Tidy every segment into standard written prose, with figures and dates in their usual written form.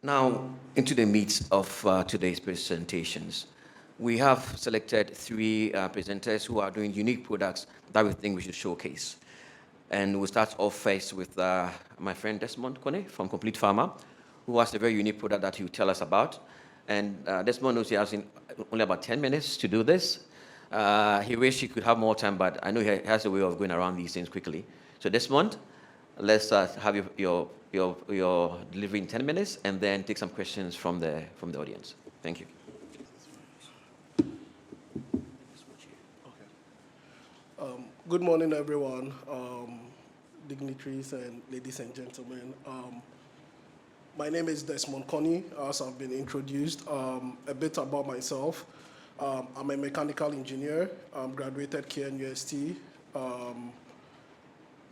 Now, into the meat of today's presentations. We have selected three presenters who are doing unique products that we think we should showcase. And we'll start off first with my friend Desmond Konney from Complete Pharma, who has a very unique product that he will tell us about. And Desmond knows he has only about 10 minutes to do this. He wished he could have more time, but I know he has a way of going around these things quickly. So Desmond, let's have your delivery in 10 minutes, and then take some questions from the audience. Thank you. Good morning, everyone, dignitaries and ladies and gentlemen. My name is Desmond Konney, as I've been introduced. A bit about myself. I'm a mechanical engineer. Graduated KNUST.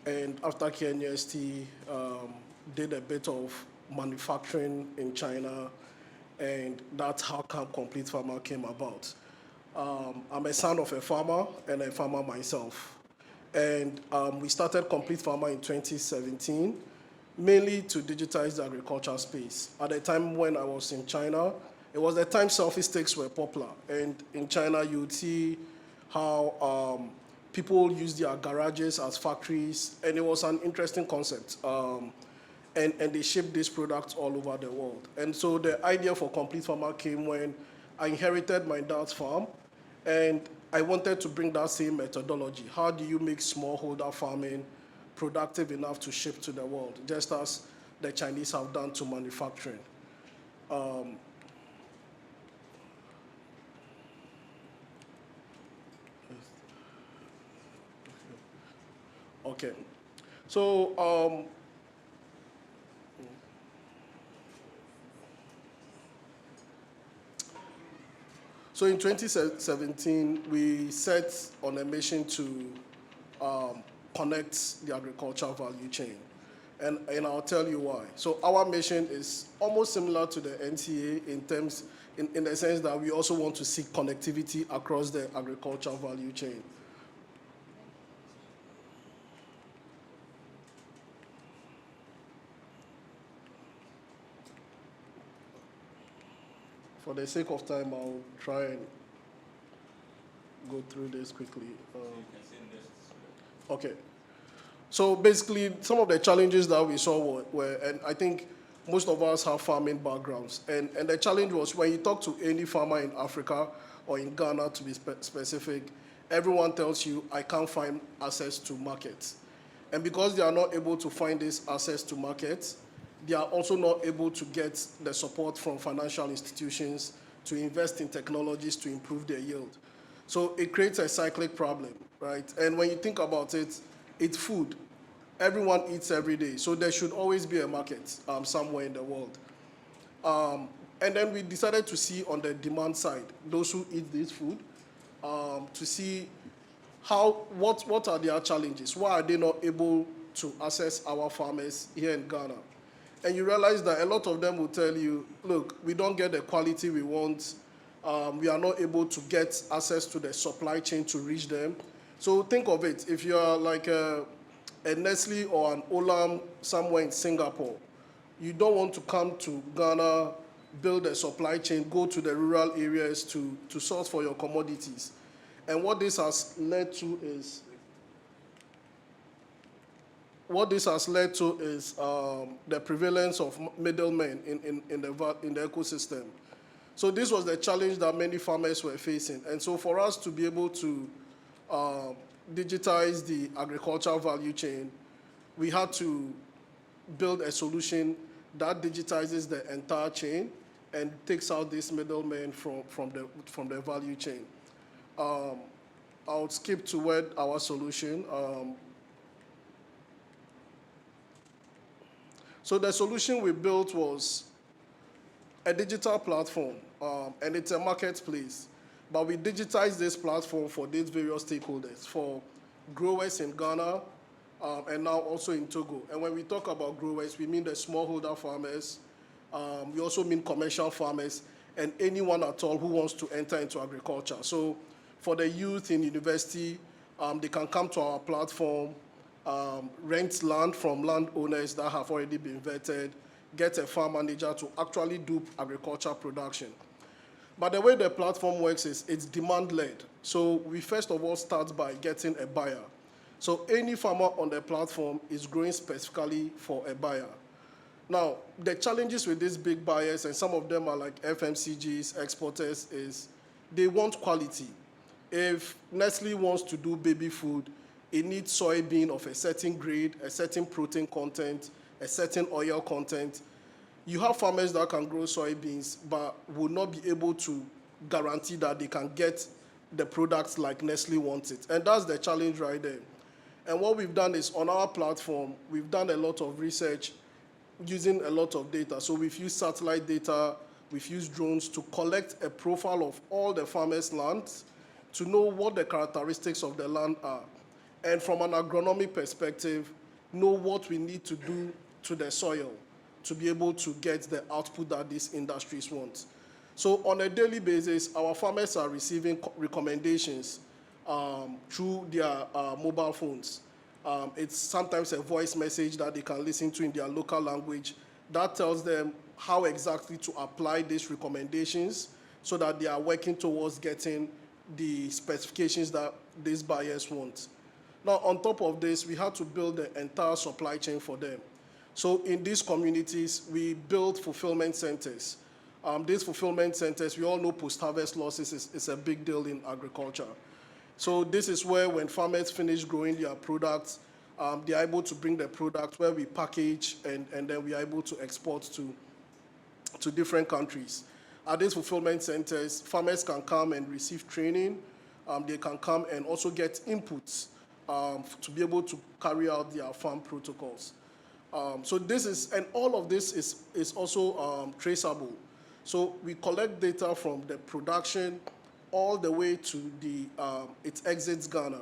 And after KNUST, did a bit of manufacturing in China, and that's how Complete Pharma came about. I'm a son of a farmer and a farmer myself. And we started Complete Pharma in 2017, mainly to digitize the agriculture space. At the time when I was in China, it was the time selfie sticks were popular. And in China, you would see how people use their garages as factories, and it was an interesting concept. And they shipped these products all over the world. And so the idea for Complete Pharma came when I inherited my dad's farm, and I wanted to bring that same methodology. How do you make smallholder farming productive enough to ship to the world, just as the Chinese have done to manufacturing? Okay. So So in 2017, we set on a mission to connect the agricultural value chain. And I'll tell you why. So our mission is almost similar to the NTA in the sense that we also want to seek connectivity across the agricultural value chain. For the sake of time, I'll try and go through this quickly. Okay. So basically, some of the challenges that we saw were, and I think most of us have farming backgrounds, and the challenge was when you talk to any farmer in Africa or in Ghana, to be specific, everyone tells you, I can't find access to markets. And because they are not able to find this access to markets, they are also not able to get the support from financial institutions to invest in technologies to improve their yield. So it creates a cyclic problem, right? And when you think about it, it's food. Everyone eats every day, so there should always be a market somewhere in the world. And then we decided to see on the demand side, those who eat this food, to see what are their challenges? Why are they not able to access our farmers here in Ghana? And you realize that a lot of them will tell you, look, we don't get the quality we want. We are not able to get access to the supply chain to reach them. So think of it. If you are like a Nestle or an Olam somewhere in Singapore, you don't want to come to Ghana, build a supply chain, go to the rural areas to source for your commodities. And what this has led to is the prevalence of middlemen in the ecosystem. So this was the challenge that many farmers were facing. And so for us to be able to digitize the agricultural value chain, we had to build a solution that digitizes the entire chain and takes out this middleman from the value chain. I'll skip to our solution. So the solution we built was a digital platform, and it's a marketplace. But we digitized this platform for these various stakeholders, for growers in Ghana, and now also in Togo. And when we talk about growers, we mean the smallholder farmers. We also mean commercial farmers, and anyone at all who wants to enter into agriculture. So for the youth in university, they can come to our platform, rent land from landowners that have already been vetted, get a farm manager to actually do agriculture production. But the way the platform works is it's demand-led. So we first of all start by getting a buyer. So any farmer on the platform is growing specifically for a buyer. Now, the challenges with these big buyers, and some of them are like FMCGs, exporters, is they want quality. If Nestle wants to do baby food, it needs soybean of a certain grade, a certain protein content, a certain oil content. You have farmers that can grow soybeans, but will not be able to guarantee that they can get the products like Nestle wants it. And that's the challenge right there. And what we've done is on our platform, we've done a lot of research using a lot of data. So we've used satellite data, we've used drones to collect a profile of all the farmers' lands to know what the characteristics of the land are. And from an agronomic perspective, know what we need to do to the soil to be able to get the output that these industries want. So on a daily basis, our farmers are receiving recommendations through their mobile phones. It's sometimes a voice message that they can listen to in their local language that tells them how exactly to apply these recommendations so that they are working towards getting the specifications that these buyers want. Now, on top of this, we had to build the entire supply chain for them. So in these communities, we built fulfillment centers. These fulfillment centers, we all know post-harvest losses is a big deal in agriculture. So this is where when farmers finish growing their products, they are able to bring the product where we package and then we are able to export to different countries. At these fulfillment centers, farmers can come and receive training. They can come and also get inputs to be able to carry out their farm protocols. So this is, and all of this is also traceable. So we collect data from the production all the way to it exits Ghana.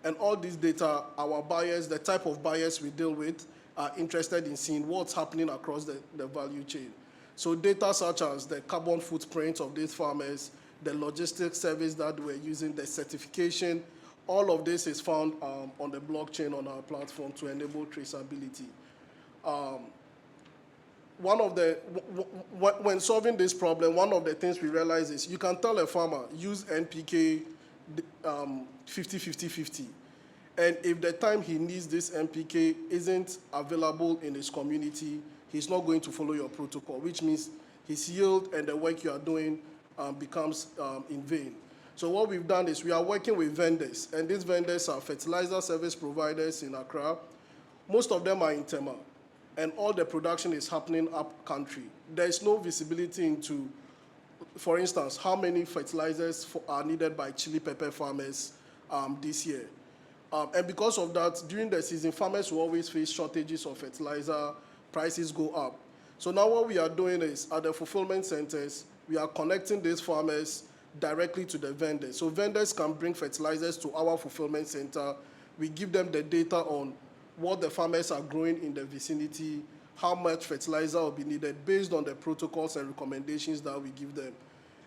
And all this data, our buyers, the type of buyers we deal with, are interested in seeing what's happening across the value chain. So data such as the carbon footprint of these farmers, the logistics service that we're using, the certification, all of this is found on the blockchain on our platform to enable traceability. When solving this problem, one of the things we realize is you can tell a farmer, use NPK 50-50-50. And if the time he needs this NPK isn't available in his community, he's not going to follow your protocol, which means his yield and the work you are doing becomes in vain. So what we've done is we are working with vendors, and these vendors are fertilizer service providers in Accra. Most of them are in Tema, and all the production is happening up country. There is no visibility into, for instance, how many fertilizers are needed by chili pepper farmers this year. And because of that, during the season, farmers will always face shortages of fertilizer, prices go up. So now what we are doing is, at the fulfillment centers, we are connecting these farmers directly to the vendors. So vendors can bring fertilizers to our fulfillment center. We give them the data on what the farmers are growing in the vicinity, how much fertilizer will be needed based on the protocols and recommendations that we give them.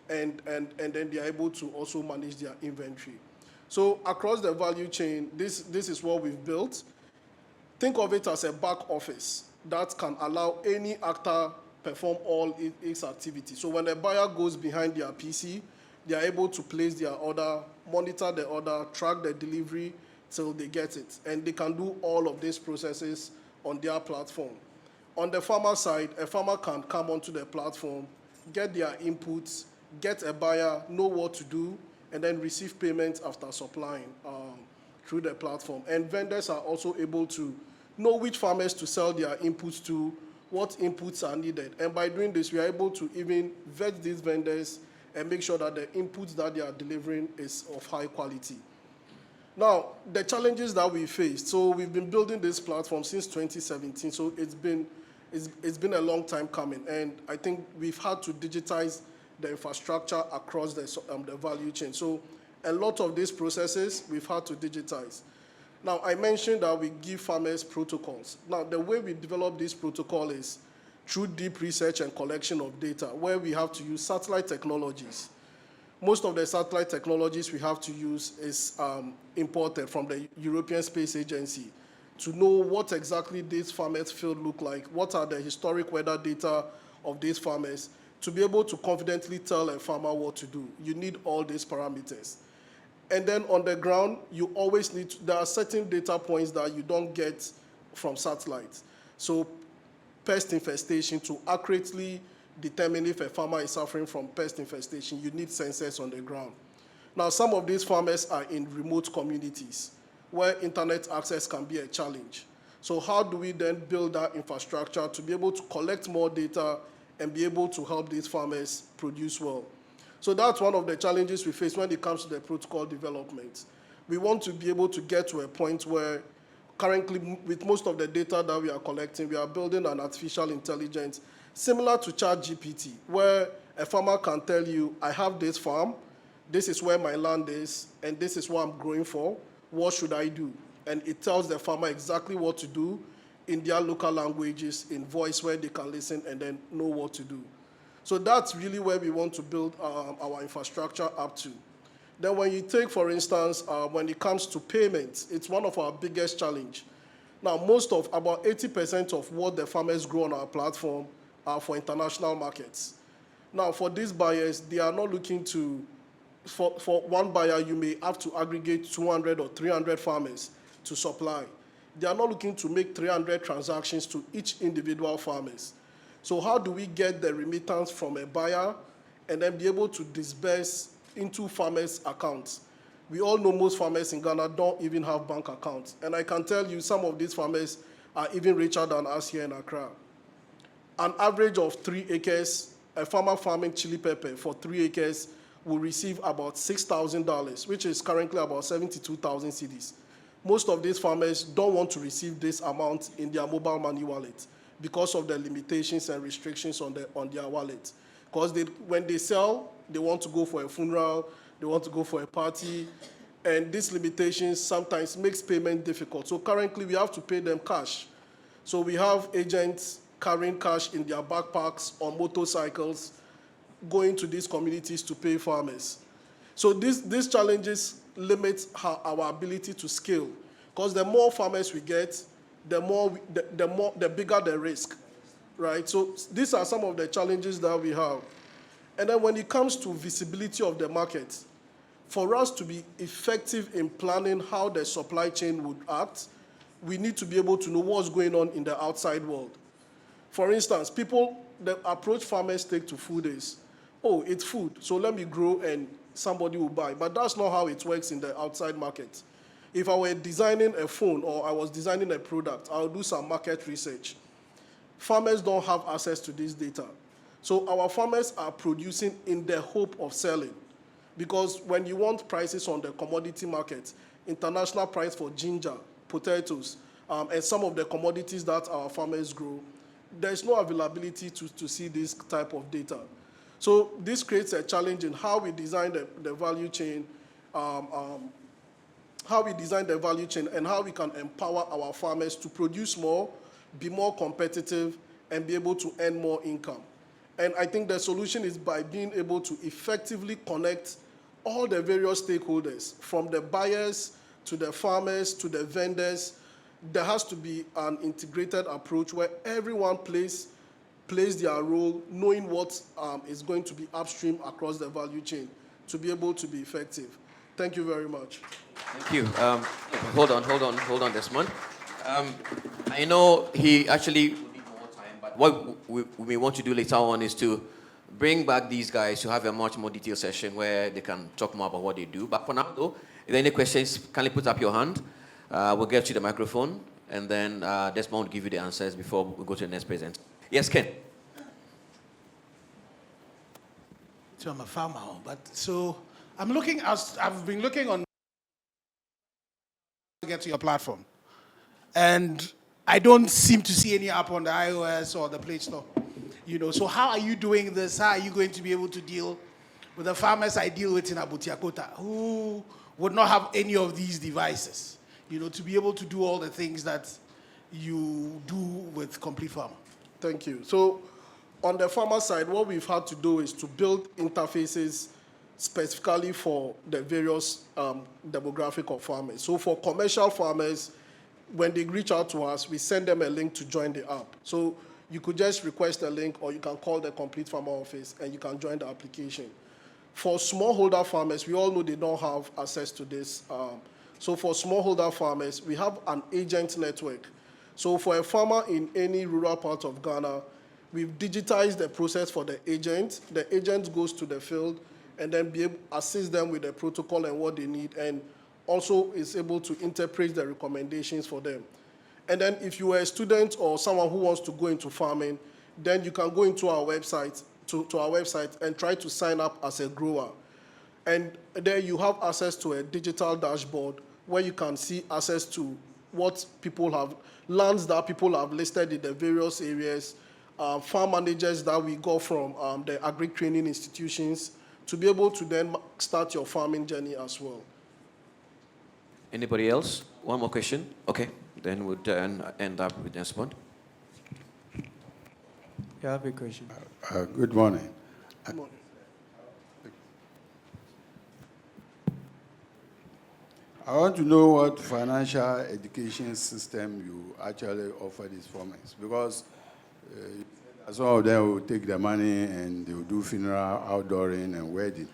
And then they are able to also manage their inventory. So across the value chain, this is what we've built. Think of it as a back office that can allow any actor perform all its activity. So when a buyer goes behind their PC, they are able to place their order, monitor the order, track the delivery till they get it. And they can do all of these processes on their platform. On the farmer side, a farmer can come onto the platform, get their inputs, get a buyer, know what to do, and then receive payments after supplying through the platform. And vendors are also able to know which farmers to sell their inputs to, what inputs are needed. And by doing this, we are able to even vet these vendors and make sure that the inputs that they are delivering is of high quality. Now, the challenges that we faced. So we've been building this platform since 2017. So it's been a long time coming. And I think we've had to digitize the infrastructure across the value chain. So a lot of these processes we've had to digitize. Now, I mentioned that we give farmers protocols. Now, the way we develop this protocol is through deep research and collection of data, where we have to use satellite technologies. Most of the satellite technologies we have to use is imported from the European Space Agency. to know what exactly these farmers' field look like, what are the historic weather data of these farmers, to be able to confidently tell a farmer what to do. You need all these parameters. And then on the ground, you always need to, there are certain data points that you don't get from satellites. So pest infestation, to accurately determine if a farmer is suffering from pest infestation, you need sensors on the ground. Now, some of these farmers are in remote communities where internet access can be a challenge. So how do we then build that infrastructure to be able to collect more data and be able to help these farmers produce well? So that's one of the challenges we face when it comes to the protocol development. We want to be able to get to a point where currently, with most of the data that we are collecting, we are building an artificial intelligence similar to ChatGPT, where a farmer can tell you, I have this farm, this is where my land is, and this is what I'm growing for. What should I do? And it tells the farmer exactly what to do in their local languages, in voice where they can listen and then know what to do. So that's really where we want to build our infrastructure up to. Then when you take, for instance, when it comes to payments, it's one of our biggest challenge. Now, about 80% of what the farmers grow on our platform are for international markets. Now, for these buyers, they are not looking to, for one buyer, you may have to aggregate 200 or 300 farmers to supply. They are not looking to make 300 transactions to each individual farmers. So how do we get the remittance from a buyer and then be able to disburse into farmers' accounts? We all know most farmers in Ghana don't even have bank accounts. And I can tell you some of these farmers are even richer than us here in Accra. An average of 3 acres, a farmer farming chili pepper for 3 acres will receive about $6,000, which is currently about 72,000 cedis. Most of these farmers don't want to receive this amount in their mobile money wallet because of the limitations and restrictions on their wallet. Because when they sell, they want to go for a funeral, they want to go for a party, and these limitations sometimes makes payment difficult. So currently we have to pay them cash. So we have agents carrying cash in their backpacks on motorcycles, going to these communities to pay farmers. So these challenges limit our ability to scale, because the more farmers we get, the bigger the risk, right? So these are some of the challenges that we have. And then when it comes to visibility of the market, for us to be effective in planning how the supply chain would act, we need to be able to know what's going on in the outside world. For instance, the approach farmers take to food is, oh, it's food, so let me grow and somebody will buy. But that's not how it works in the outside market. If I were designing a phone or I was designing a product, I'll do some market research. Farmers don't have access to this data. So our farmers are producing in the hope of selling. Because when you want prices on the commodity market, international price for ginger, potatoes, and some of the commodities that our farmers grow, there's no availability to see this type of data. So this creates a challenge in how we design the value chain, and how we can empower our farmers to produce more, be more competitive, and be able to earn more income. And I think the solution is by being able to effectively connect all the various stakeholders, from the buyers to the farmers to the vendors. There has to be an integrated approach where everyone plays their role, knowing what is going to be upstream across the value chain to be able to be effective. Thank you very much. Thank you. Hold on, Desmond. I know he actually will need more time, but what we may want to do later on is to bring back these guys to have a much more detailed session where they can talk more about what they do. But for now, though, if there are any questions, kindly put up your hand. We'll get you the microphone, and then Desmond will give you the answers before we go to the next presenter. Yes, Ken. So I'm a farmer, but so I've been looking on to get to your platform, and I don't seem to see any app on the iOS or the Play Store. So how are you doing this? How are you going to be able to deal with the farmers I deal with in Abutiakota who would not have any of these devices, to be able to do all the things that you do with Complete Farmer? Thank you. So on the farmer side, what we've had to do is to build interfaces specifically for the various demographic of farmers. So for commercial farmers, when they reach out to us, we send them a link to join the app. So you could just request a link, or you can call the Complete Farmer office and you can join the application. For smallholder farmers, we all know they don't have access to this. So for smallholder farmers, we have an agent network. So for a farmer in any rural part of Ghana, we've digitized the process for the agent. The agent goes to the field and then assist them with the protocol and what they need, and also is able to interpret the recommendations for them. And then if you are a student or someone who wants to go into farming, then you can go into our website, to our website, and try to sign up as a grower. And there you have access to a digital dashboard where you can see access to what people have, lands that people have listed in the various areas, farm managers that we got from the agri-training institutions, to be able to then start your farming journey as well. Anybody else? One more question? Okay, then we'll end up with Desmond. Yeah, I have a question. Good morning. Good morning. I want to know what financial education system you actually offer these farmers, because some of them will take the money and they will do funeral, outdooring, and wedding.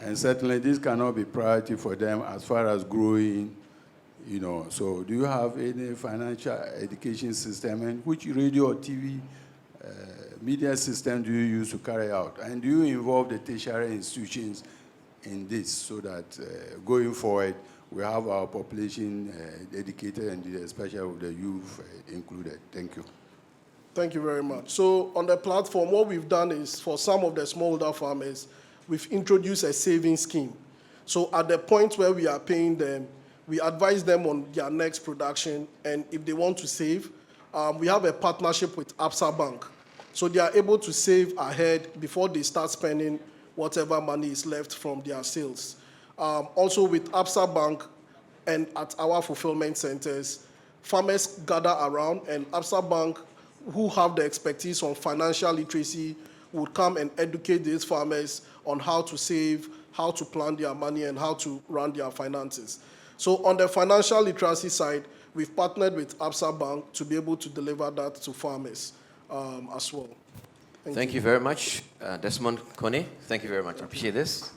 And certainly this cannot be priority for them as far as growing, you know. So do you have any financial education system, and which radio or TV media system do you use to carry out? And do you involve the tertiary institutions in this so that going forward, we have our population educated, and especially with the youth included? Thank you. Thank you very much. So on the platform, what we've done is, for some of the smallholder farmers, we've introduced a savings scheme. So at the point where we are paying them, we advise them on their next production, and if they want to save, we have a partnership with Absa Bank. So they are able to save ahead before they start spending whatever money is left from their sales. Also with Absa Bank and at our fulfillment centers, farmers gather around, and Absa Bank, who have the expertise on financial literacy, would come and educate these farmers on how to save, how to plan their money, and how to run their finances. So on the financial literacy side, we've partnered with Absa Bank to be able to deliver that to farmers as well. Thank you very much, Desmond Konney. Thank you very much. I appreciate this.